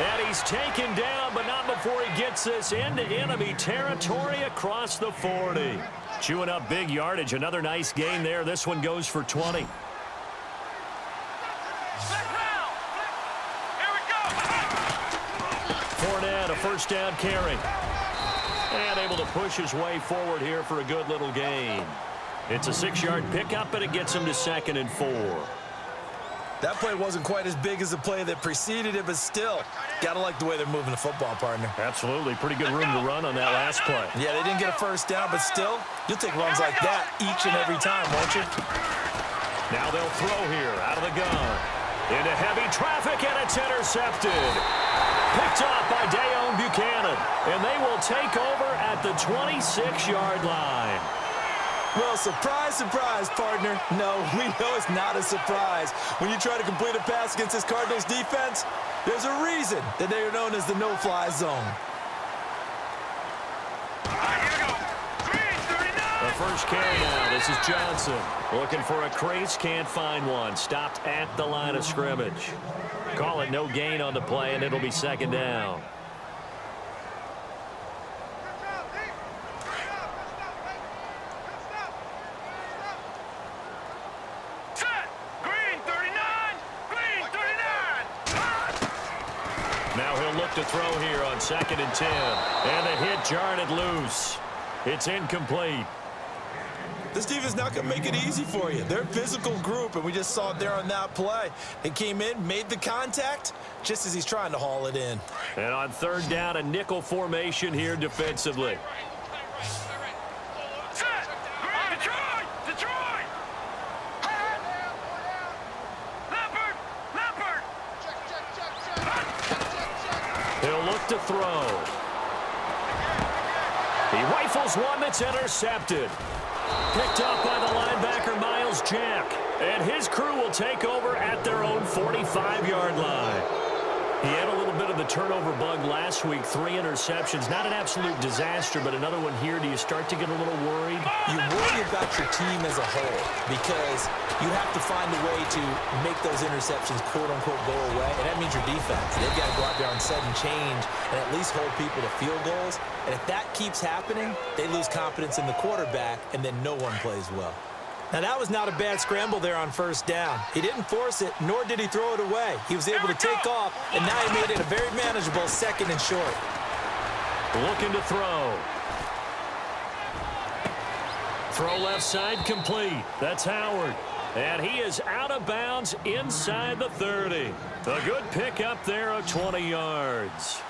And he's taken down, but not before he gets this into enemy territory across the 40. Chewing up big yardage. Another nice gain there. This one goes for 20. Fournette, a first down carry. And able to push his way forward here for a good little gain. It's a 6-yard pickup, and it gets him to 2nd and 4. That play wasn't quite as big as the play that preceded it, but still, got to like the way they're moving the football, partner. Absolutely. Pretty good room to run on that last play. Yeah, they didn't get a first down, but still, you'll take runs like that each and every time, won't you? Now they'll throw here out of the gun. Into heavy traffic, and it's intercepted. Picked off by Dayon Buchanan, and they will take over at the 26-yard line. Well, surprise, surprise, partner. No, we know it's not a surprise. When you try to complete a pass against this Cardinals defense, there's a reason that they are known as the no-fly zone. The first carry now. This is Johnson. Looking for a crease, can't find one. Stopped at the line of scrimmage. Call it no gain on the play, and it'll be 2nd down. Now he'll look to throw here on 2nd and 10. And the hit jarred it loose. It's incomplete. This defense not going to make it easy for you. They're a physical group, and we just saw it there on that play. They came in, made the contact, just as he's trying to haul it in. And on 3rd down, a nickel formation here defensively. He'll look to throw. He rifles one that's intercepted. Picked up by the linebacker, Miles Jack. And his crew will take over at their own 45-yard line. He had a little bit of the turnover bug last week, 3 interceptions. Not an absolute disaster, but another one here. Do you start to get a little worried? You worry about your team as a whole because you have to find a way to make those interceptions, quote-unquote, go away. And that means your defense. They've got to go out there on sudden change and at least hold people to field goals. And if that keeps happening, they lose confidence in the quarterback, and then no one plays well. Now, that was not a bad scramble there on 1st down. He didn't force it, nor did he throw it away. He was able to take off, and now he made it a very manageable 2nd and short. Looking to throw. Throw left side complete. That's Howard. And he is out of bounds inside the 30. A good pickup there of 20 yards.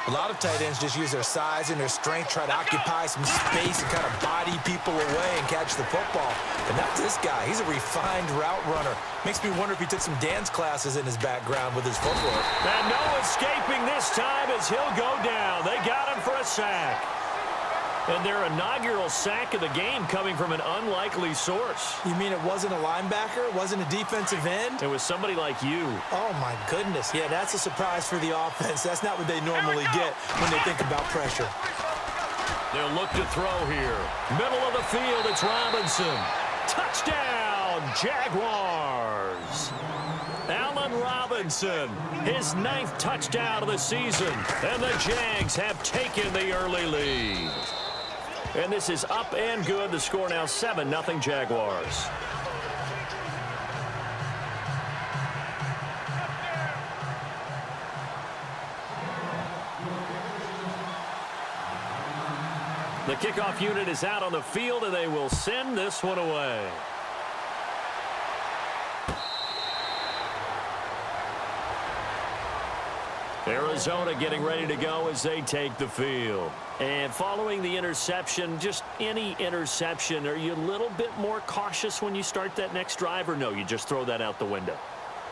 A lot of tight ends just use their size and their strength, try to occupy some space and kind of body people away and catch the football. But not this guy. He's a refined route runner. Makes me wonder if he took some dance classes in his background with his footwork. And no escaping this time as he'll go down. They got him for a sack. And their inaugural sack of the game coming from an unlikely source. You mean it wasn't a linebacker? It wasn't a defensive end? It was somebody like you. Oh, my goodness. Yeah, that's a surprise for the offense. That's not what they normally get when they think about pressure. They'll look to throw here. Middle of the field, it's Robinson. Touchdown, Jaguars. Allen Robinson, his 9th touchdown of the season. And the Jags have taken the early lead. And this is up and good. The score now 7-0 Jaguars. The kickoff unit is out on the field, and they will send this one away. Arizona getting ready to go as they take the field. And following the interception, just any interception, are you a little bit more cautious when you start that next drive, or no, you just throw that out the window?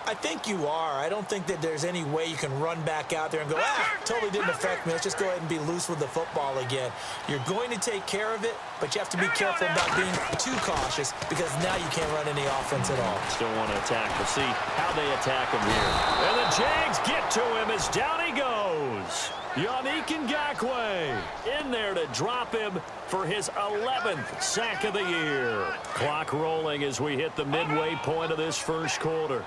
I think you are. I don't think that there's any way you can run back out there and go, totally didn't affect me. Let's just go ahead and be loose with the football again. You're going to take care of it, but you have to be careful about being too cautious because now you can't run any offense at all. Still want to attack. We'll see how they attack him here. And the Jags get to him as down he goes. Yannick Ngakoue in there to drop him for his 11th sack of the year. Clock rolling as we hit the midway point of this first quarter.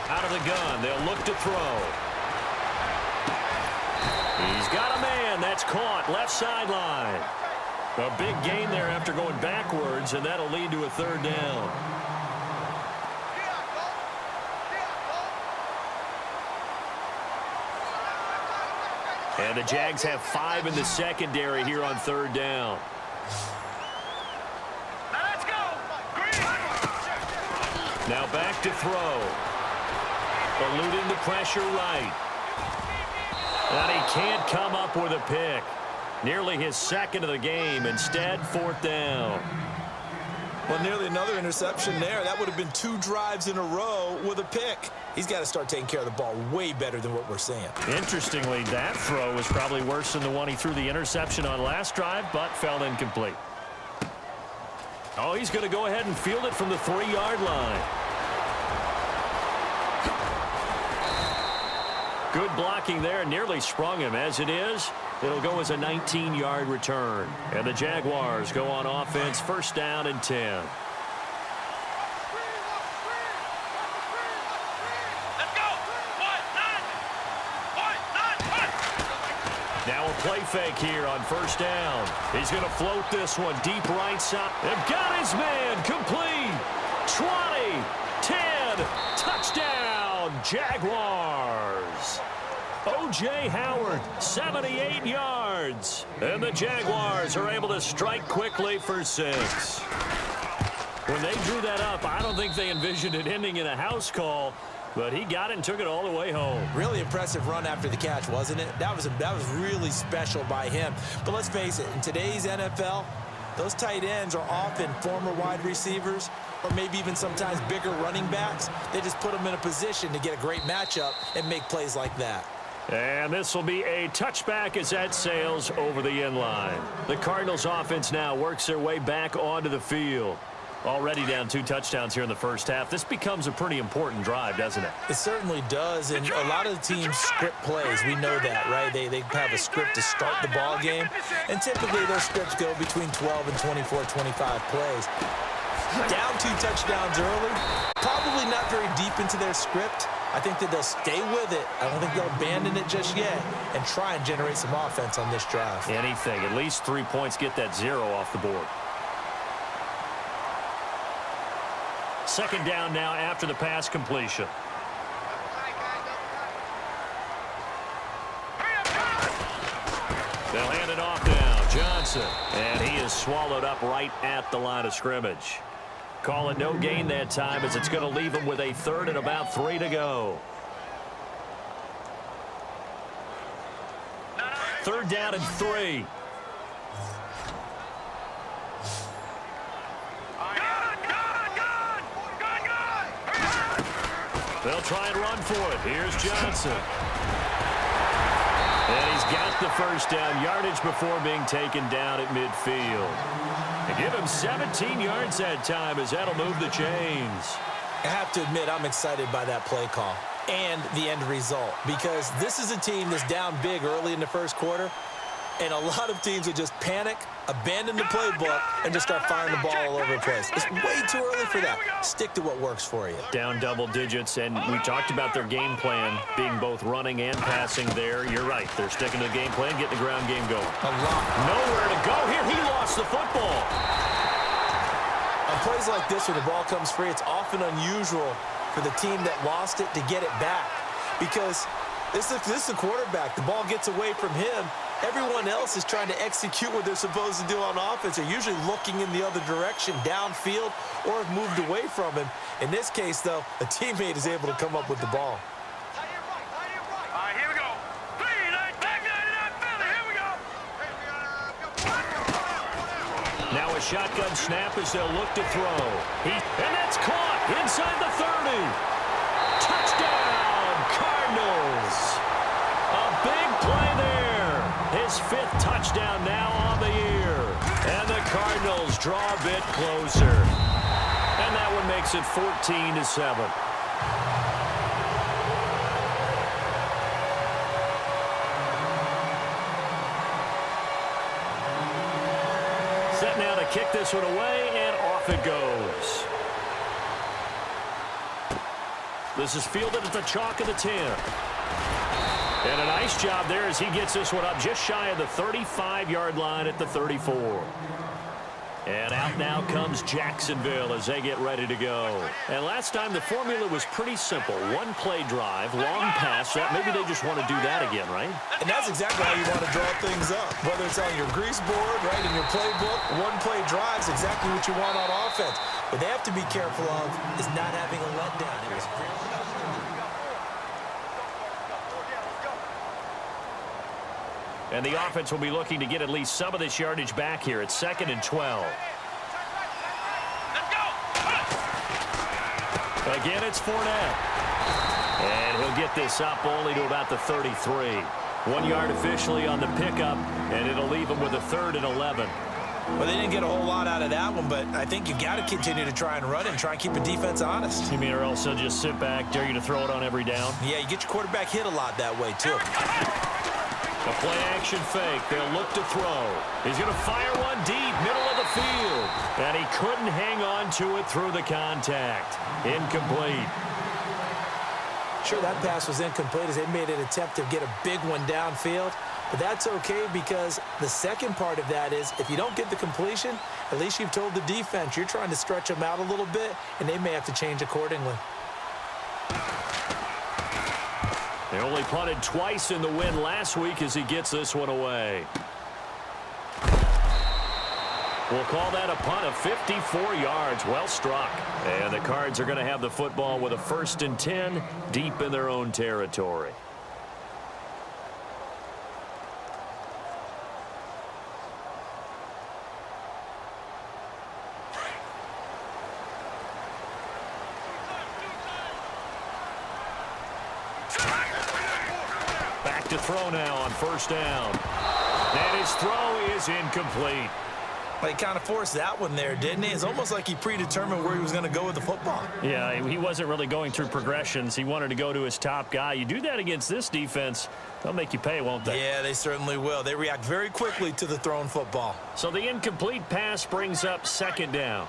Out of the gun, they'll look to throw. He's got a man. That's caught left sideline. A big gain there after going backwards, and that'll lead to a third down. And the Jags have 5 in the secondary here on third down. Now back to throw. Eluding the pressure right. And he can't come up with a pick. Nearly his second of the game. Instead, fourth down. Well, nearly another interception there. That would have been 2 drives in a row with a pick. He's got to start taking care of the ball way better than what we're seeing. Interestingly, that throw was probably worse than the one he threw the interception on last drive, but fell incomplete. Oh, he's going to go ahead and field it from the 3-yard line. Good blocking there, nearly sprung him. As it is, it'll go as a 19-yard return. And the Jaguars go on offense, first down and 10. Now a play fake here on first down. He's going to float this one deep right side. They've got his man complete. 20, 10, touchdown, Jaguars. O.J. Howard, 78 yards. And the Jaguars are able to strike quickly for 6. When they drew that up, I don't think they envisioned it ending in a house call, but he got it and took it all the way home. Really impressive run after the catch, wasn't it? That was really special by him. But let's face it, in today's NFL, those tight ends are often former wide receivers or maybe even sometimes bigger running backs. They just put them in a position to get a great matchup and make plays like that. And this will be a touchback as that sails over the end line. The Cardinals offense now works their way back onto the field. Already down 2 touchdowns here in the first half. This becomes a pretty important drive, doesn't it? It certainly does, and a lot of the teams script plays. We know that, right? They have a script to start the ball game, and typically those scripts go between 12 and 24, 25 plays. Down 2 touchdowns early, probably not very deep into their script. I think that they'll stay with it. I don't think they'll abandon it just yet and try and generate some offense on this drive. Anything. At least 3 points, get that 0 off the board. Second down now after the pass completion. They'll hand it off now. Johnson. And he is swallowed up right at the line of scrimmage. Call it no gain that time as it's going to leave him with a third and about 3 to go. Third down and 3. They'll try and run for it. Here's Johnson. And he's got the first down, yardage before being taken down at midfield. They give him 17 yards that time as that'll move the chains. I have to admit, I'm excited by that play call and the end result because this is a team that's down big early in the first quarter, and a lot of teams will just panic, abandon the playbook, and just start firing the ball all over the place. It's way too early for that. Stick to what works for you. Down double digits, and we talked about their game plan being both running and passing there. You're right. They're sticking to the game plan, getting the ground game going. A lot. Nowhere to go here. He lost the football. On plays like this where the ball comes free, it's often unusual for the team that lost it to get it back because this is the quarterback. The ball gets away from him. Everyone else is trying to execute what they're supposed to do on offense. They're usually looking in the other direction, downfield, or have moved away from him. In this case, though, a teammate is able to come up with the ball. Here we go. Here we go. Now a shotgun snap as they'll look to throw. And that's caught inside the 30. Touchdown, Cardinals. A big play there. His 5th touchdown now on the year. And the Cardinals draw a bit closer. And that one makes it 14-7. Set now to to kick this one away, and off it goes. This is fielded at the chalk of the 10. And a nice job there as he gets this one up just shy of the 35-yard line at the 34. And out now comes Jacksonville as they get ready to go. And last time the formula was pretty simple. One-play drive, long pass. Maybe they just want to do that again, right? And that's exactly how you want to draw things up. Whether it's on your grease board, right, in your playbook, one-play drive is exactly what you want on offense. What they have to be careful of is not having a letdown. And the offense will be looking to get at least some of this yardage back here. It's 2nd and 12. Again, it's Fournette. And he'll get this up only to about the 33. 1 yard officially on the pickup, and it'll leave him with a 3rd and 11. Well, they didn't get a whole lot out of that one, but I think you've got to continue to try and run and try and keep the defense honest. You mean or else they'll just sit back, dare you to throw it on every down? Yeah, you get your quarterback hit a lot that way, too. A play-action fake. They'll look to throw. He's going to fire one deep, middle of the field. And he couldn't hang on to it through the contact. Incomplete. Sure, that pass was incomplete as they made an attempt to get a big one downfield. But that's okay because the second part of that is if you don't get the completion, at least you've told the defense you're trying to stretch them out a little bit, and they may have to change accordingly. They only punted twice in the win last week as he gets this one away. We'll call that a punt of 54 yards. Well struck. And the Cards are going to have the football with a 1st and 10 deep in their own territory. Back to throw now on 1st down. And his throw is incomplete. Well, he kind of forced that one there, didn't he? It's almost like he predetermined where he was going to go with the football. Yeah, he wasn't really going through progressions. He wanted to go to his top guy. You do that against this defense, they'll make you pay, won't they? Yeah, they certainly will. They react very quickly to the thrown football. So the incomplete pass brings up 2nd down.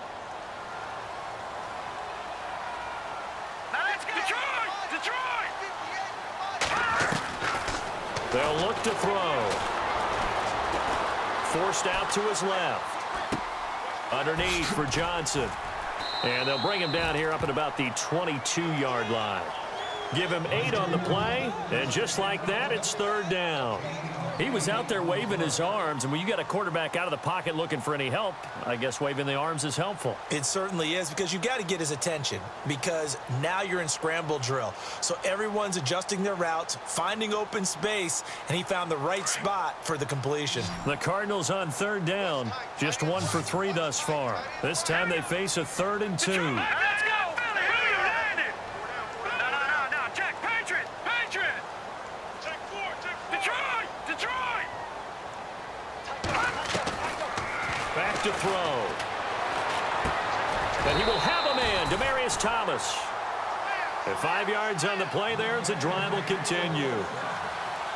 They'll look to throw. Forced out to his left. Underneath for Johnson. And they'll bring him down here up at about the 22-yard line. Give him 8 on the play, and just like that, it's 3rd down. He was out there waving his arms, and when you got a quarterback out of the pocket looking for any help, I guess waving the arms is helpful. It certainly is because you got to get his attention because now you're in scramble drill. So everyone's adjusting their routes, finding open space, and he found the right spot for the completion. The Cardinals on 3rd down, just 1 for 3 thus far. This time they face a 3rd and 2. Back to throw. And he will have a man, Demaryius Thomas. At 5 yards on the play there as the drive will continue.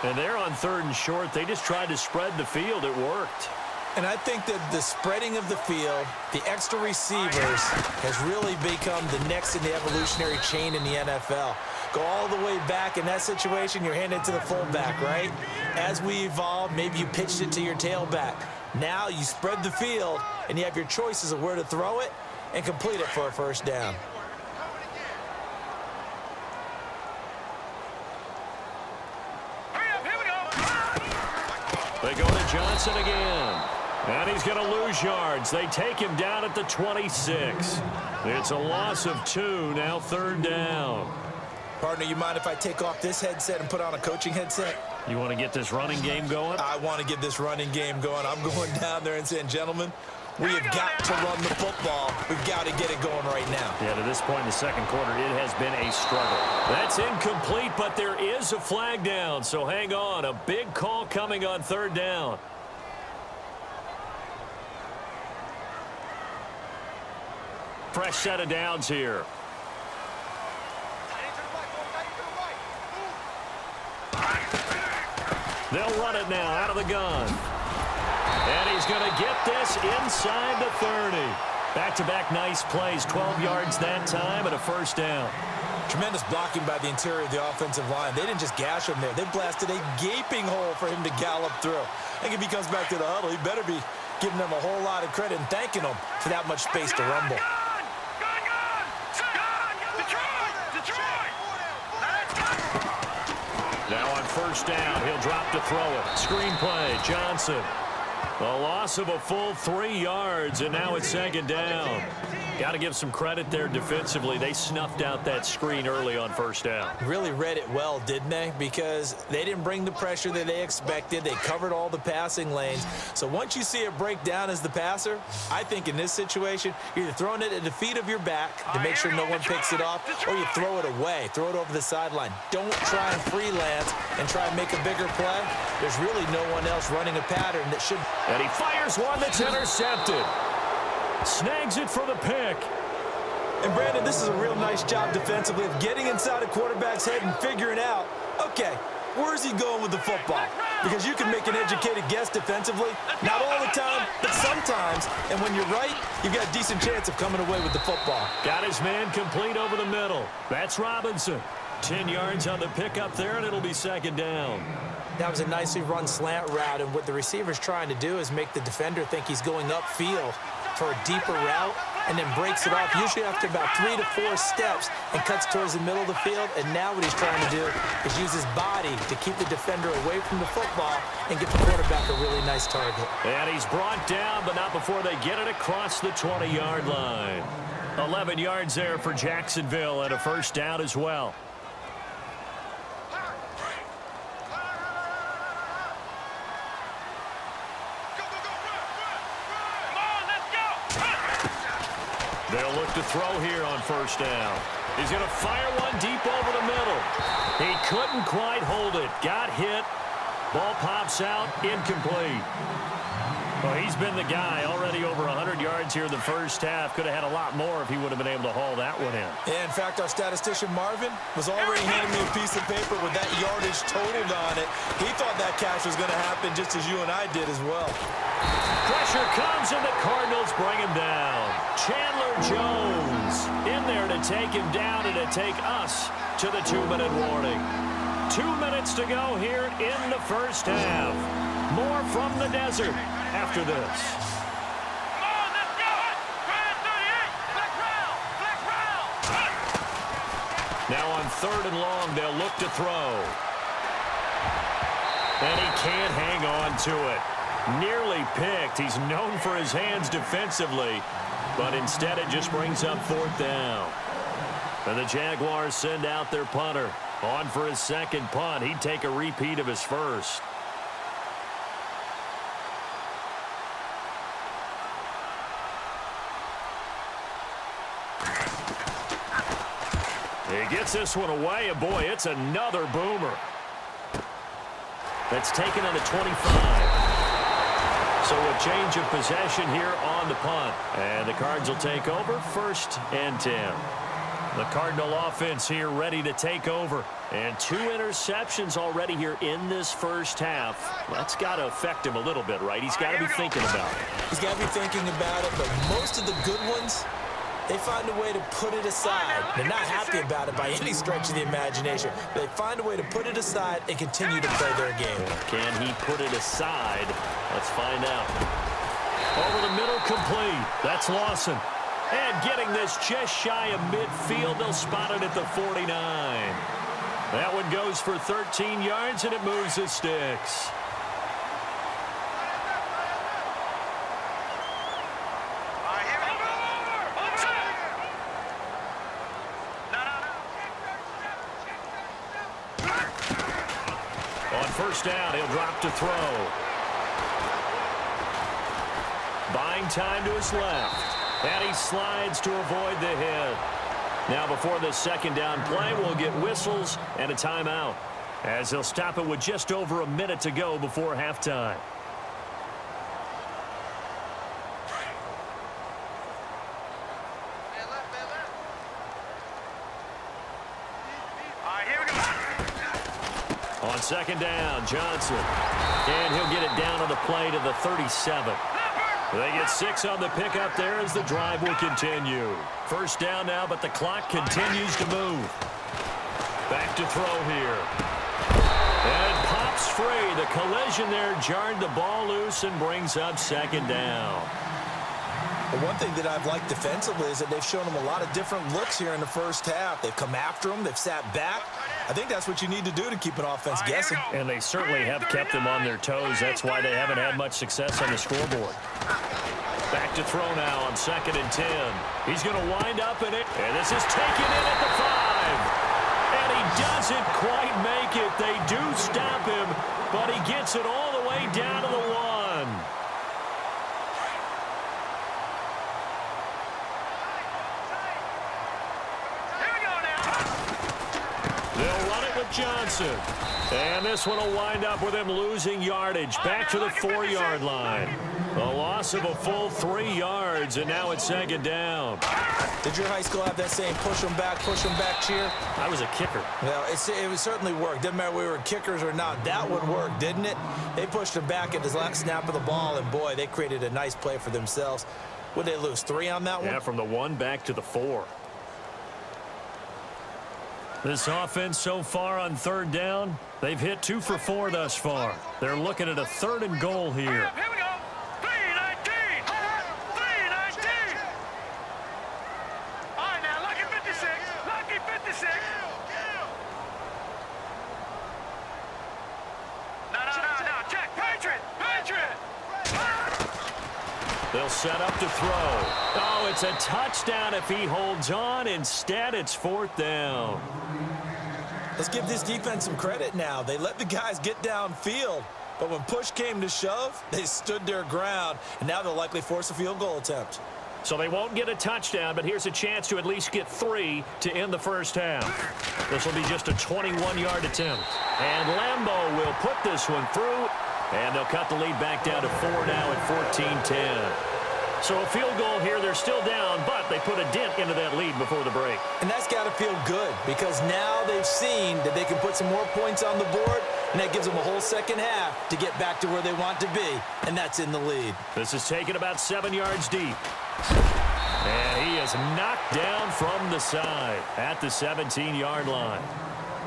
And they're on 3rd and short. They just tried to spread the field. It worked. And I think that the spreading of the field, the extra receivers, has really become the next in the evolutionary chain in the NFL. Go all the way back in that situation, you're handed to the fullback, right? As we evolve, maybe you pitched it to your tailback. Now you spread the field, and you have your choices of where to throw it and complete it for a 1st down. They go to Johnson again. And he's going to lose yards. They take him down at the 26. It's a loss of 2, now 3rd down. Partner, you mind if I take off this headset and put on a coaching headset? You want to get this running game going? I want to get this running game going. I'm going down there and saying, gentlemen, we have got to run the football. We've got to get it going right now. Yeah, to this point in the 2nd quarter, it has been a struggle. That's incomplete, but there is a flag down, so hang on. A big call coming on 3rd down. Fresh set of downs here. They'll run it now out of the gun. And he's going to get this inside the 30. Back-to-back nice plays, 12 yards that time and a first down. Tremendous blocking by the interior of the offensive line. They didn't just gash him there. They blasted a gaping hole for him to gallop through. I think if he comes back to the huddle, he better be giving them a whole lot of credit and thanking them for that much space to rumble. Now on first down, he'll drop to throw it. Screen play, Johnson. A loss of a full 3 yards, and now it's second down. Got to give some credit there defensively. They snuffed out that screen early on first down. Really read it well, didn't they? Because they didn't bring the pressure that they expected. They covered all the passing lanes. So once you see it break down as the passer, I think in this situation, you're either throwing it at the feet of your back to make sure no one picks it off, or you throw it away, throw it over the sideline. Don't try and freelance and try and make a bigger play. There's really no one else running a pattern that should. And he fires one that's intercepted. Snags it for the pick. And, Brandon, this is a real nice job defensively of getting inside a quarterback's head and figuring out, okay, where's he going with the football? Because you can make an educated guess defensively, not all the time, but sometimes. And when you're right, you've got a decent chance of coming away with the football. Got his man complete over the middle. That's Robinson. 10 yards on the pickup there, and it'll be second down. That was a nicely run slant route, and what the receiver's trying to do is make the defender think he's going upfield for a deeper route, and then breaks it off, usually after about 3 to 4 steps, and cuts towards the middle of the field. And now what he's trying to do is use his body to keep the defender away from the football and get the quarterback a really nice target. And he's brought down, but not before they get it across the 20-yard line. 11 yards there for Jacksonville, and a first down as well. They'll look to throw here on first down. He's going to fire one deep over the middle. He couldn't quite hold it. Got hit. Ball pops out. Incomplete. Well, he's been the guy. Already over 100 yards here in the first half. Could have had a lot more if he would have been able to haul that one in. Yeah, in fact, our statistician Marvin was already handing me a piece of paper with that yardage totaled on it. He thought that catch was going to happen just as you and I did as well. Pressure comes, and the Cardinals bring him down. Chandler Jones in there to take him down and to take us to the 2-minute warning. 2 minutes to go here in the first half. More from the desert after this. Now on 3rd and long, they'll look to throw. And he can't hang on to it. Nearly picked. He's known for his hands defensively, but instead it just brings up 4th down. And the Jaguars send out their punter. On for his second punt. He'd take a repeat of his first. He gets this one away, and boy, it's another boomer. That's taken on the 25. So a change of possession here on the punt. And the Cards will take over 1st and 10. The Cardinal offense here ready to take over. And 2 interceptions already here in this first half. That's got to affect him a little bit, right? He's got to be thinking about it. He's got to be thinking about it, but most of the good ones, they find a way to put it aside. They're not happy about it by any stretch of the imagination. They find a way to put it aside and continue to play their game. Can he put it aside? Let's find out. Over the middle, complete. That's Lawson. And getting this just shy of midfield, they'll spot it at the 49. That one goes for 13 yards, and it moves the sticks. On first down, he'll drop to throw. Buying time to his left. And he slides to avoid the hit. Now before the second down play, we'll get whistles and a timeout, as he'll stop it with just over a minute to go before halftime. On second down, Johnson. And he'll get it down on the play to the 37. They get 6 on the pickup there as the drive will continue. First down now, but the clock continues to move. Back to throw here. And it pops free. The collision there jarred the ball loose and brings up second down. Well, one thing that I've liked defensively is that they've shown them a lot of different looks here in the first half. They've come after them. They've sat back. I think that's what you need to do to keep an offense guessing. And they certainly have kept them on their toes. That's why they haven't had much success on the scoreboard. Back to throw now on 2nd and 10. He's going to wind up in it. And this is taken in at the 5. And he doesn't quite make it. They do stop him, but he gets it all the way down to the 1. They'll run it with Johnson. And this one will wind up with him losing yardage. Back to the 4-yard line. A loss of a full 3 yards, and now it's second down. Did your high school have that same push them back cheer? I was a kicker. Well, it certainly worked. Didn't matter if we were kickers or not. That one worked, didn't it? They pushed him back at the last snap of the ball, and, boy, they created a nice play for themselves. Would they lose 3 on that one? Yeah, from the 1 back to the 4. This offense so far on 3rd down, they've hit 2 for 4 thus far. They're looking at a 3rd and goal here. Here we go. 3-19. 3-19. All right, now, lucky 56. Lucky 56. No. Check. Patriot. They'll set up to throw. Oh, it's a touchdown if he holds on. Instead, it's 4th down. Let's give this defense some credit now. They let the guys get downfield, but when push came to shove, they stood their ground, and now they'll likely force a field goal attempt. So they won't get a touchdown, but here's a chance to at least get 3 to end the first half. This will be just a 21-yard attempt. And Lambeau will put this one through, and they'll cut the lead back down to 4 now at 14-10. So a field goal here, they're still down, but they put a dent into that lead before the break. And that's got to feel good because now they've seen that they can put some more points on the board, and that gives them a whole second half to get back to where they want to be, and that's in the lead. This is taken about 7 yards deep. And he is knocked down from the side at the 17-yard line.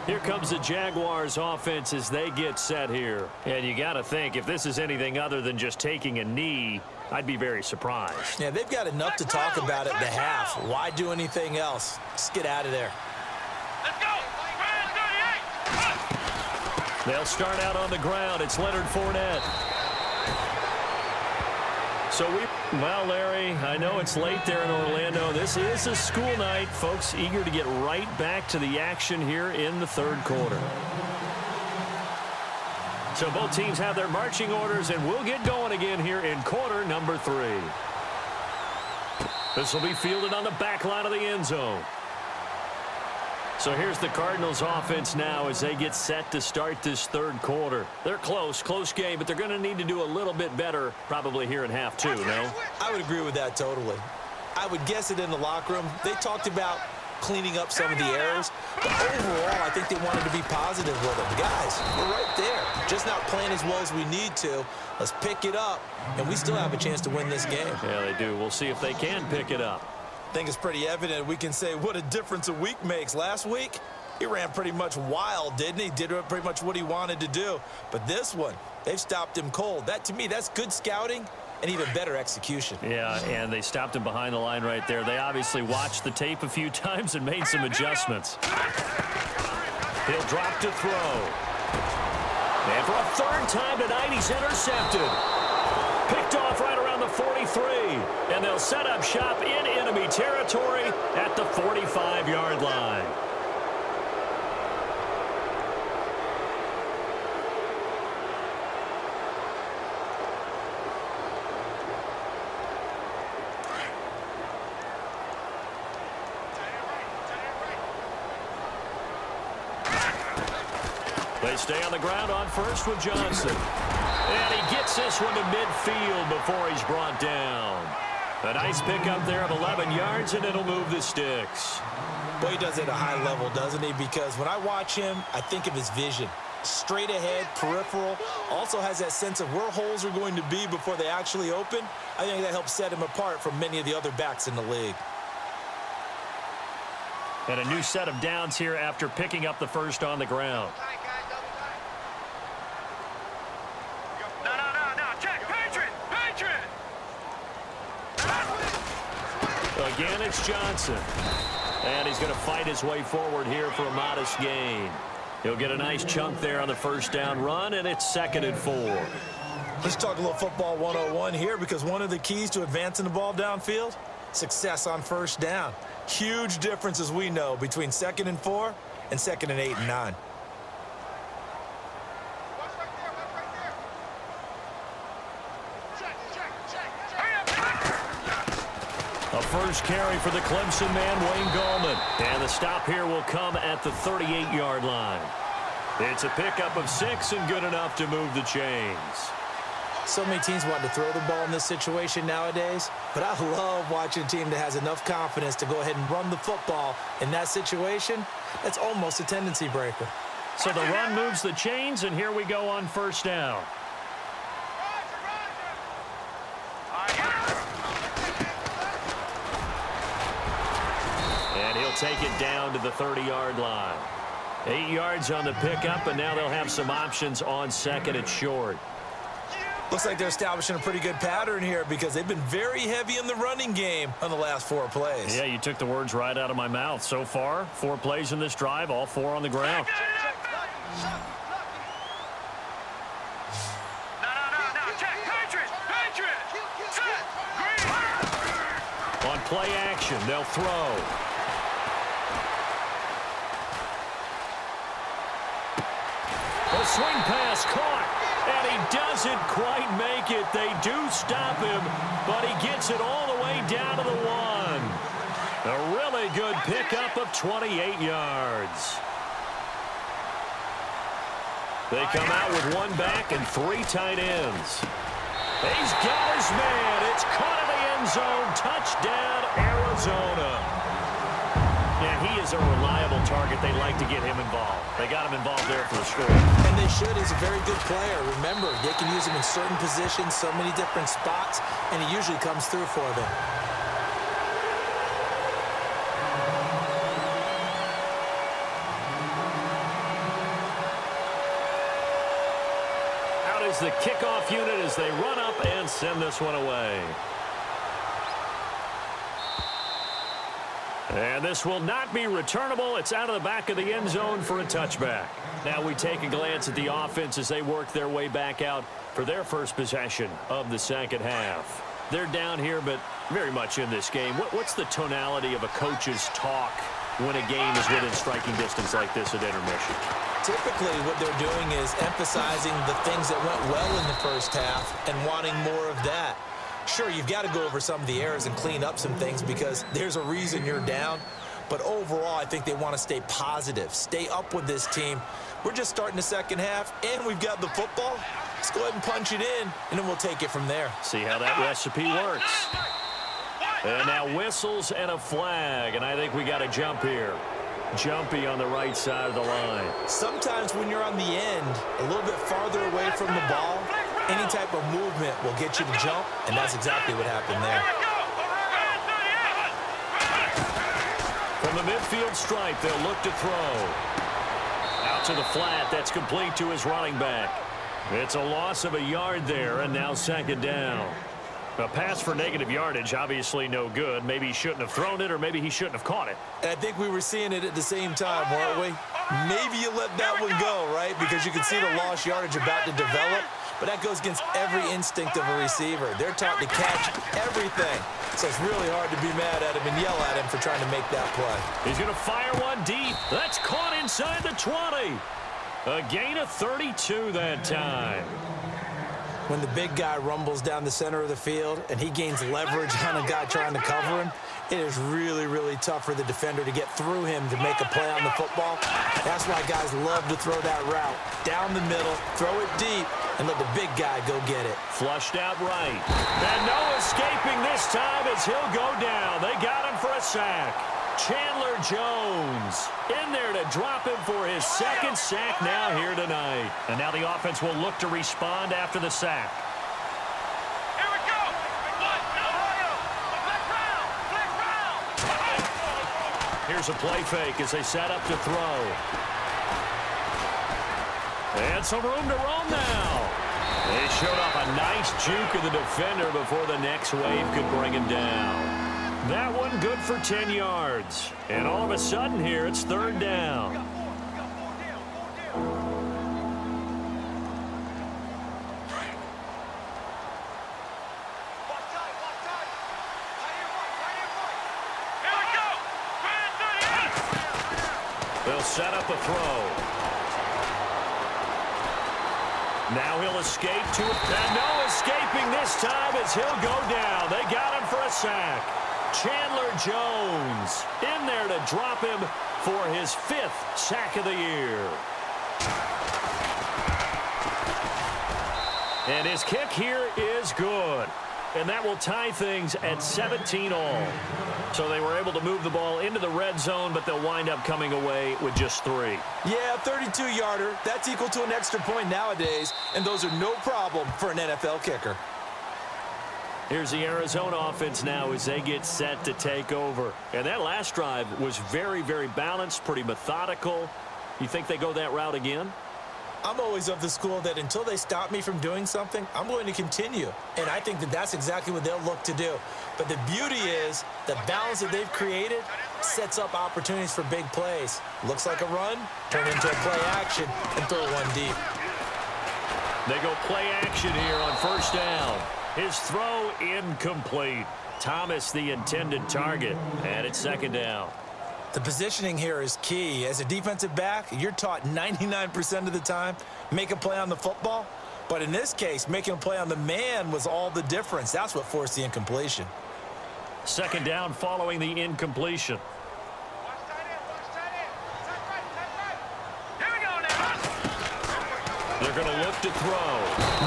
Here comes the Jaguars offense as they get set here. And you got to think, if this is anything other than just taking a knee, I'd be very surprised. Yeah, they've got enough to talk about at the half. Why do anything else? Just get out of there. Let's go. 38. They'll start out on the ground. It's Leonard Fournette. Well, Larry, I know it's late there in Orlando. This is a school night. Folks eager to get right back to the action here in the 3rd quarter. So both teams have their marching orders, and we'll get going again here in quarter number 3. This will be fielded on the back line of the end zone. So here's the Cardinals offense now as they get set to start this 3rd quarter. They're close game, but they're going to need to do a little bit better probably here in half 2, no? I would agree with that totally. I would guess it in the locker room. They talked about cleaning up some of the errors, but overall, I think they wanted to be positive with them. Guys, we're right there. Just not playing as well as we need to. Let's pick it up, and we still have a chance to win this game. Yeah, they do. We'll see if they can pick it up. I think it's pretty evident we can say what a difference a week makes. Last week, he ran pretty much wild, didn't he? Did pretty much what he wanted to do. But this one, they've stopped him cold. That, to me, that's good scouting and even better execution. Yeah, and they stopped him behind the line right there. They obviously watched the tape a few times and made some adjustments. He'll drop to throw. And for a 3rd time tonight, he's intercepted. Picked off right around the 43. And they'll set up shop in enemy territory at the 45-yard line. They stay on the ground on first with Johnson. And he gets this one to midfield before he's brought down. A nice pickup there of 11 yards, and it'll move the sticks. Boy, he does it at a high level, doesn't he? Because when I watch him, I think of his vision. straight ahead, peripheral. Also has that sense of where holes are going to be before they actually open. I think that helps set him apart from many of the other backs in the league. And a new set of downs here after picking up the first on the ground. No. Check. Patriot. Again, it's Johnson. And he's going to fight his way forward here for a modest gain. He'll get a nice chunk there on the first down run, and it's 2nd and 4. Let's talk a little football 101 here, because one of the keys to advancing the ball downfield, success on first down. Huge difference, as we know, between 2nd and 4 and 2nd and 8 and 9. A first carry for the Clemson man, Wayne Gallman. And the stop here will come at the 38-yard line. It's a pickup of 6 and good enough to move the chains. So many teams want to throw the ball in this situation nowadays, but I love watching a team that has enough confidence to go ahead and run the football in that situation. That's almost a tendency breaker. So the run moves the chains, and here we go on first down. And he'll take it down to the 30-yard line. 8 yards on the pickup, and now they'll have some options on 2nd and short. Looks like they're establishing a pretty good pattern here, because they've been very heavy in the running game on the last 4 plays. Yeah, you took the words right out of my mouth. So far, 4 plays in this drive, all 4 on the ground. No. Check. Patriot. On play action, they'll throw. A swing pass caught, and he doesn't quite make it. They do stop him, but he gets it all the way down to the 1. A really good pickup of 28 yards. They come out with 1 back and 3 tight ends. He's got his man. It's caught in the end zone. Touchdown, Arizona. Yeah, he is a reliable target. They like to get him involved. They got him involved there for the score. And they should. He's a very good player. Remember, they can use him in certain positions, so many different spots, and he usually comes through for them. Out is the kickoff unit as they run up and send this one away. And this will not be returnable. It's out of the back of the end zone for a touchback. Now we take a glance at the offense as they work their way back out for their first possession of the second half. They're down here, but very much in this game. What's the tonality of a coach's talk when a game is within striking distance like this at intermission? Typically, what they're doing is emphasizing the things that went well in the first half and wanting more of that. Sure, you've got to go over some of the errors and clean up some things, because there's a reason you're down. But overall, I think they want to stay positive, stay up with this team. We're just starting the second half, and we've got the football. Let's go ahead and punch it in, and then we'll take it from there. See how that recipe works. And now whistles and a flag, and I think we got a jump here. Jumpy on the right side of the line. Sometimes when you're on the end, a little bit farther away from the ball, any type of movement will get you to jump, and that's exactly what happened there. From the midfield stripe, they'll look to throw. Out to the flat, that's complete to his running back. It's a loss of a yard there, and now 2nd down. A pass for negative yardage, obviously no good. Maybe he shouldn't have thrown it, or maybe he shouldn't have caught it. And I think we were seeing it at the same time, weren't we? Maybe you let that one go, right? Because you can see the lost yardage about to develop. But that goes against every instinct of a receiver. They're taught to catch everything. So it's really hard to be mad at him and yell at him for trying to make that play. He's going to fire one deep. That's caught inside the 20. A gain of 32 that time. When the big guy rumbles down the center of the field and he gains leverage on a guy trying to cover him, it is really, really tough for the defender to get through him to make a play on the football. That's why guys love to throw that route. Down the middle, throw it deep, and let the big guy go get it. Flushed out right. And no escaping this time as he'll go down. They got him for a sack. Chandler Jones in there to drop him for his second sack now here tonight. And now the offense will look to respond after the sack. Here we go. Here's a play fake as they set up to throw. And some room to roam now. They showed off a nice juke of the defender before the next wave could bring him down. That one good for 10 yards. And all of a sudden here, it's third down. They'll set up a throw. Now he'll escape to it. And no escaping this time as he'll go down. They got him for a sack. Chandler Jones in there to drop him for his 5th sack of the year. And his kick here is good. And that will tie things at 17 all. So they were able to move the ball into the red zone, but they'll wind up coming away with just 3. Yeah, 32-yarder. That's equal to an extra point nowadays, and those are no problem for an NFL kicker. Here's the Arizona offense now as they get set to take over. And that last drive was very, very balanced, pretty methodical. You think they go that route again? I'm always of the school that until they stop me from doing something, I'm going to continue. And I think that that's exactly what they'll look to do. But the beauty is the balance that they've created sets up opportunities for big plays. Looks like a run, turn into a play action, and throw one deep. They go play action here on first down. His throw incomplete. Thomas the intended target, and it's second down. The positioning here is key. As a defensive back, you're taught 99% of the time, make a play on the football. But in this case, making a play on the man was all the difference. That's what forced the incompletion. Second down following the incompletion. Here we go now. They're going to look to throw.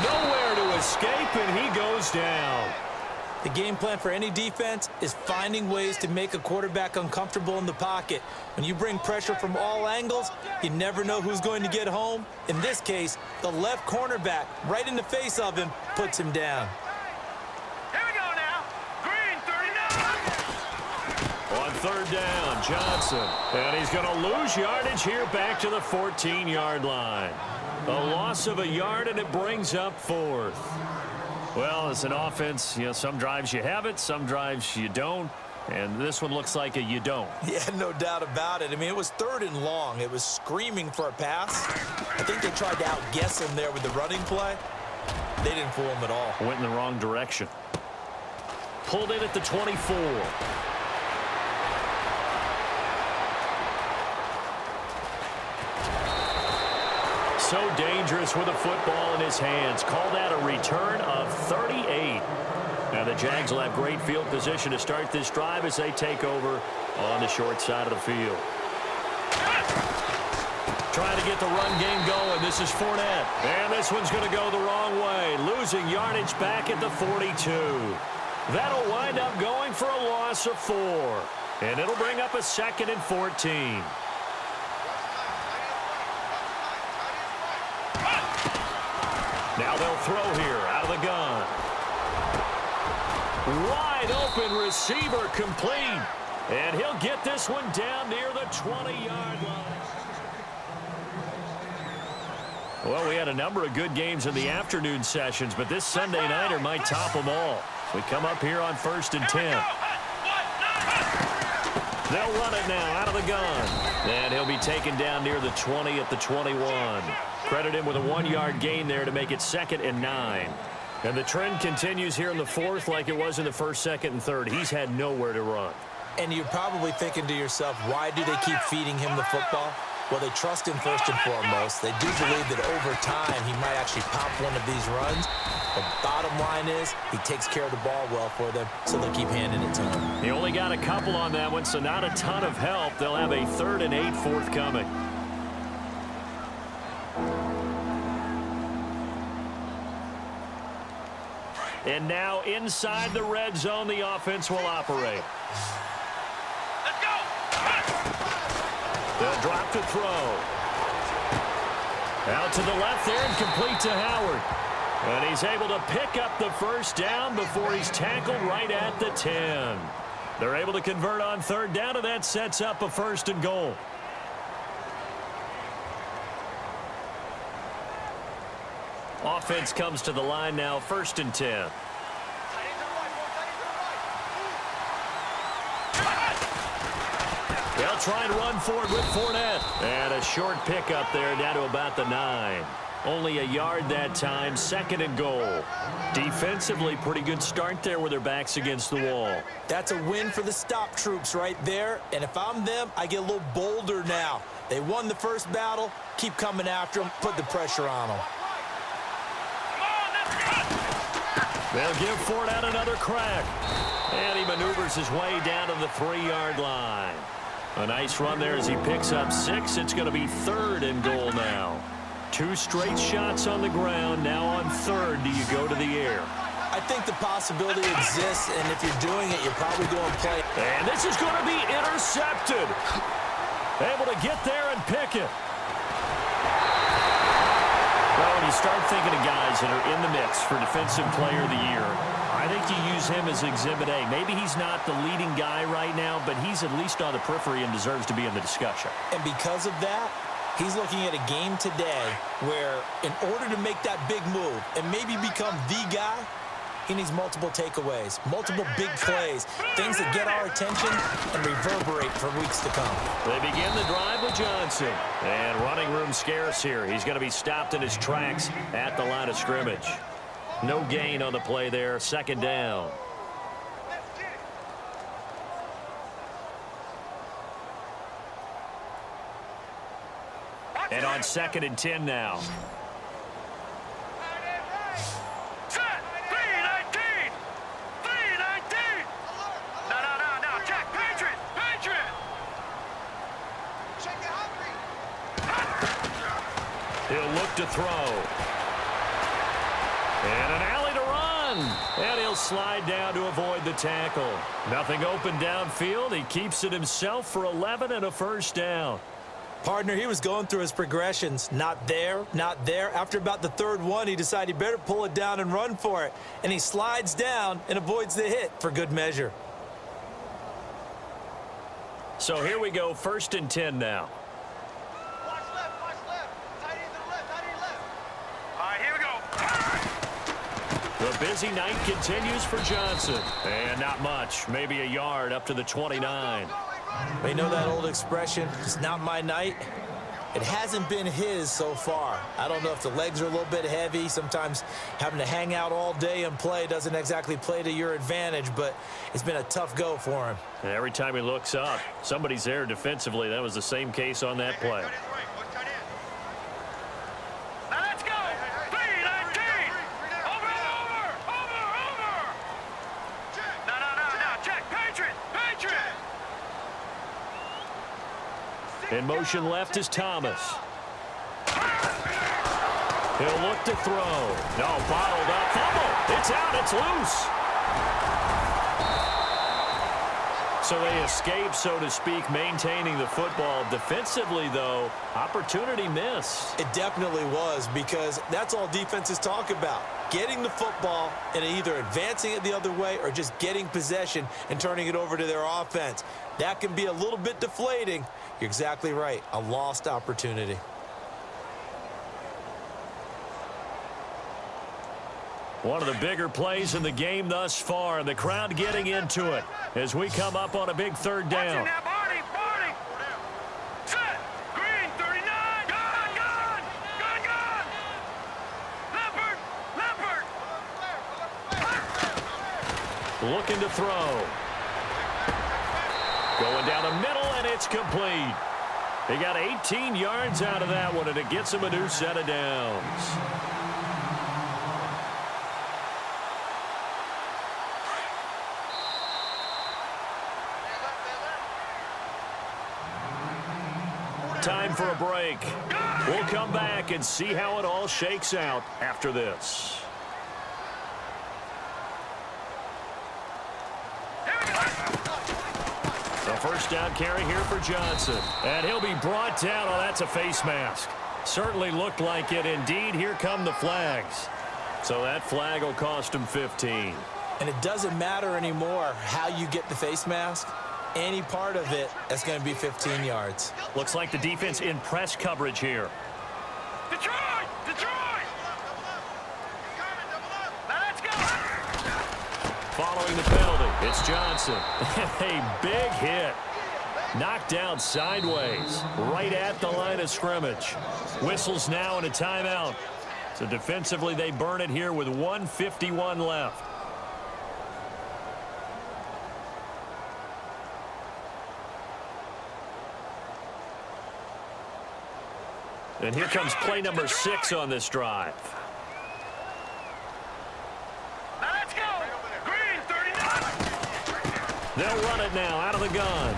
Nowhere to escape, and he goes down. The game plan for any defense is finding ways to make a quarterback uncomfortable in the pocket. When you bring pressure from all angles, you never know who's going to get home. In this case, the left cornerback, right in the face of him, puts him down. Here we go now. Green 39. On third down, Johnson. And he's going to lose yardage here back to the 14-yard line. A loss of a yard, and it brings up 4th. Well, as an offense, some drives you have it, some drives you don't. And this one looks like a you don't. Yeah, no doubt about it. I mean, it was 3rd and long. It was screaming for a pass. I think they tried to outguess him there with the running play. They didn't fool him at all. Went in the wrong direction. Pulled in at the 24. So dangerous with a football in his hands. Call that a return of 38. Now the Jags will have great field position to start this drive as they take over on the short side of the field. Trying to get the run game going. This is Fournette. And this one's going to go the wrong way. Losing yardage back at the 42. That'll wind up going for a loss of 4. And it'll bring up a 2nd and 14. Now they'll throw here out of the gun. Wide open receiver complete. And he'll get this one down near the 20-yard line. Well, we had a number of good games in the afternoon sessions, but this Sunday nighter might top them all. We come up here on 1st and 10. They'll run it now out of the gun. And he'll be taken down near the 20 at the 21. Credit him with a 1-yard gain there to make it 2nd and 9. And the trend continues here in the 4th like it was in the 1st, 2nd, and 3rd. He's had nowhere to run. And you're probably thinking to yourself, why do they keep feeding him the football? Well, they trust him first and foremost. They do believe that over time he might actually pop one of these runs. The bottom line is he takes care of the ball well for them, so they'll keep handing it to him. He only got a couple on that one, so not a ton of help. They'll have a 3rd and 8 forthcoming. And now inside the red zone, the offense will operate. Let's go. A drop to throw. Out to the left there and complete to Howard. And he's able to pick up the first down before he's tackled right at the 10. They're able to convert on third down, and that sets up a 1st and goal. Offense comes to the line now, 1st and 10. They'll try and run forward with Fournette. And a short pickup there down to about the 9. Only a yard that time, 2nd and goal. Defensively, pretty good start there with their backs against the wall. That's a win for the stop troops right there. And if I'm them, I get a little bolder now. They won the first battle. Keep coming after them. Put the pressure on them. They'll give Fournette another crack. And he maneuvers his way down to the 3-yard line. A nice run there as he picks up 6. It's going to be 3rd and goal now. 2 straight shots on the ground. Now on 3rd, do you go to the air? I think the possibility exists, and if you're doing it, you're probably going to play. And this is going to be intercepted. Able to get there and pick it. Well, when you start thinking of guys that are in the mix for Defensive Player of the Year, I think you use him as Exhibit A. Maybe he's not the leading guy right now, but he's at least on the periphery and deserves to be in the discussion. And because of that, he's looking at a game today where in order to make that big move and maybe become the guy, he needs multiple takeaways, multiple big plays, things that get our attention and reverberate for weeks to come. They begin the drive with Johnson. And running room scarce here. He's going to be stopped in his tracks at the line of scrimmage. No gain on the play there. 2nd down. And on 2nd and 10 now. Set. 3-19. 3-19. No. Jack, Patriot. He'll look to throw. And an alley to run. And he'll slide down to avoid the tackle. Nothing open downfield. He keeps it himself for 11 and a 1st down. Partner, he was going through his progressions. Not there, not there. After about the 3rd one, he decided he better pull it down and run for it. And he slides down and avoids the hit for good measure. So here we go, 1st and 10 now. Watch left. Tight end to the left. All right, here we go. The busy night continues for Johnson. And not much, maybe a yard up to the 29. They know that old expression, it's not my night. It hasn't been his so far. I don't know if the legs are a little bit heavy. Sometimes having to hang out all day and play doesn't exactly play to your advantage, but it's been a tough go for him. Every time he looks up, somebody's there defensively. That was the same case on that play. Now let's go. 3-19. Over. No. Jack, Patriot. In motion left is Thomas. He'll look to throw. No, bottled up. Fumble. It's out. It's loose. So they escape, so to speak, maintaining the football. Defensively, though, opportunity missed. It definitely was, because that's all defenses talk about. Getting the football and either advancing it the other way or just getting possession and turning it over to their offense. That can be a little bit deflating. You're exactly right. A lost opportunity. One of the bigger plays in the game thus far. The crowd getting into it as we come up on a big 3rd down. Now, Barney. Set. Green, 39. Gun. Leopard. Looking to throw. Going down the middle, and it's complete. He got 18 yards out of that one, and it gets him a new set of downs. Time for a break. We'll come back and see how it all shakes out after this. The first down carry here for Johnson. And he'll be brought down. Oh, that's a face mask. Certainly looked like it. Indeed, here come the flags. So that flag will cost him 15. And it doesn't matter anymore how you get the face mask. Any part of it, that's going to be 15 yards. Looks like the defense in press coverage here. Detroit! Detroit! Now let's go! Following the penalty, it's Johnson. A big hit. Knocked down sideways, right at the line of scrimmage. Whistles now and a timeout. So defensively, they burn it here with 1:51 left. And here comes play number 6 on this drive. Now let's go! Green, 39! They'll run it now out of the gun.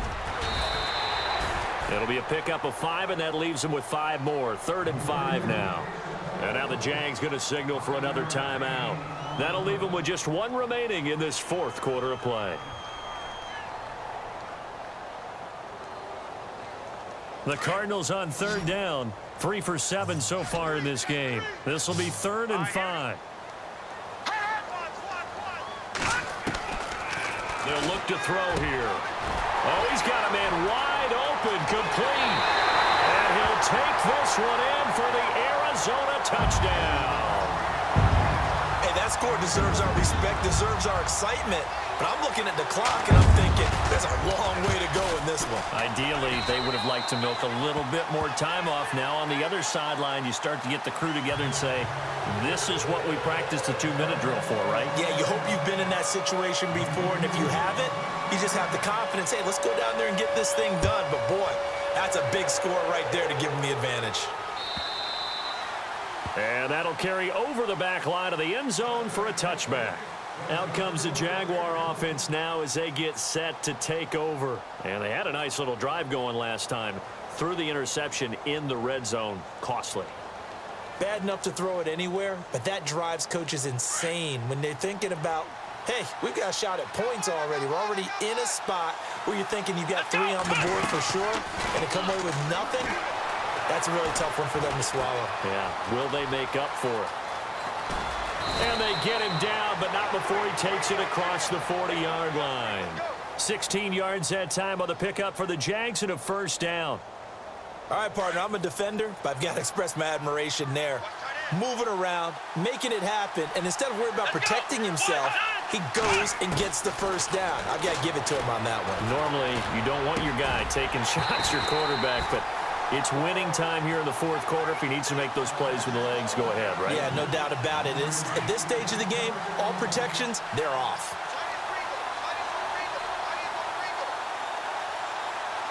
It'll be a pickup of 5, and that leaves them with 5 more. 3rd and 5 now. And now the Jags going to signal for another timeout. That'll leave them with just 1 remaining in this 4th quarter of play. The Cardinals on 3rd down. 3 for 7 so far in this game. This will be 3rd and 5. They'll look to throw here. Oh, he's got a man wide open, complete. And he'll take this one in for the Arizona touchdown. Hey, that score deserves our respect, deserves our excitement. But I'm looking at the clock, and I'm thinking, there's a long way to go in this one. Ideally, they would have liked to milk a little bit more time off. Now on the other sideline, you start to get the crew together and say, this is what we practiced the 2-minute drill for, right? Yeah, you hope you've been in that situation before, and if you haven't, you just have the confidence, hey, let's go down there and get this thing done. But, boy, that's a big score right there to give them the advantage. And that'll carry over the back line of the end zone for a touchback. Out comes the Jaguar offense now as they get set to take over. And they had a nice little drive going last time. Threw the interception in the red zone. Costly. Bad enough to throw it anywhere, but that drives coaches insane when they're thinking about, hey, we've got a shot at points already. We're already in a spot where you're thinking you've got 3 on the board for sure, and to come away with nothing, that's a really tough one for them to swallow. Yeah, will they make up for it? And they get him down, but not before he takes it across the 40-yard line. 16 yards that time on the pickup for the Jags and a first down. All right, partner, I'm a defender, but I've got to express my admiration there. Moving around, making it happen, and instead of worrying about protecting himself, he goes and gets the first down. I've got to give it to him on that one. Normally, you don't want your guy taking shots, your quarterback, but it's winning time here in the 4th quarter. If he needs to make those plays with the legs, go ahead, right? Yeah, no doubt about it. At this stage of the game, all protections, they're off.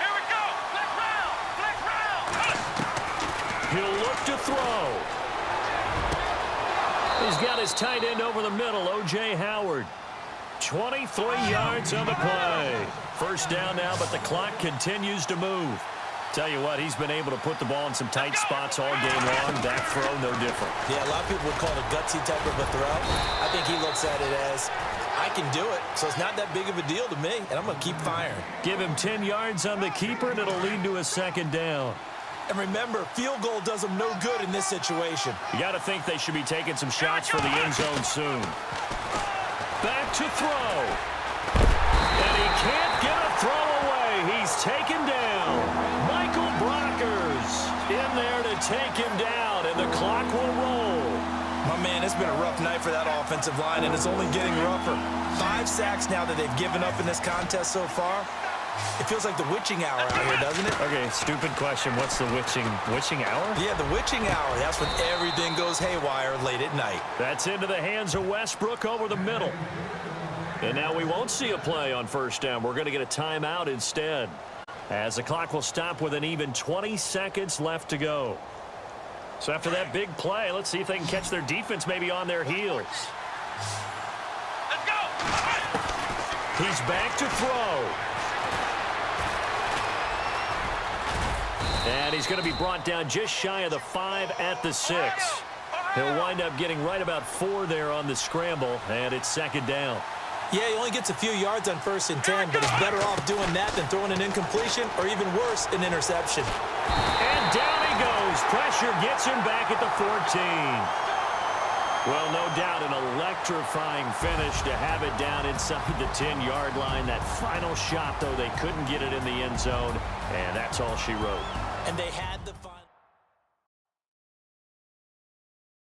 Here we go! Flex round! Flex round! He'll look to throw. He's got his tight end over the middle, O.J. Howard. 23 yards on the play. First down now, but the clock continues to move. Tell you what, he's been able to put the ball in some tight spots all game long. That throw, no different. Yeah, a lot of people would call it a gutsy type of a throw. I think he looks at it as, I can do it, so it's not that big of a deal to me, and I'm going to keep firing. Give him 10 yards on the keeper, and it'll lead to a second down. And remember, field goal does them no good in this situation. You got to think they should be taking some shots for the end zone soon. Back to throw. And he can't get a throw away. He's taken down. Michael Brockers in there to take him down, and the clock will roll. My man, it's been a rough night for that offensive line, and it's only getting rougher. 5 sacks now that they've given up in this contest so far. It feels like the witching hour out here, doesn't it? Okay, stupid question. What's the witching hour? Yeah, the witching hour. That's when everything goes haywire late at night. That's into the hands of Westbrook over the middle. And now we won't see a play on first down. We're going to get a timeout instead, as the clock will stop with an even 20 seconds left to go. So after that big play, let's see if they can catch their defense maybe on their heels. Let's go! He's back to throw. And he's going to be brought down just shy of the 5 at the 6. He'll wind up getting right about 4 there on the scramble, and it's second down. Yeah, he only gets a few yards on 1st and 10, but he's better off doing that than throwing an incompletion or even worse, an interception. And down he goes. Pressure gets him back at the 14. Well, no doubt an electrifying finish to have it down inside the 10-yard line. That final shot, though, they couldn't get it in the end zone, and that's all she wrote. And they had the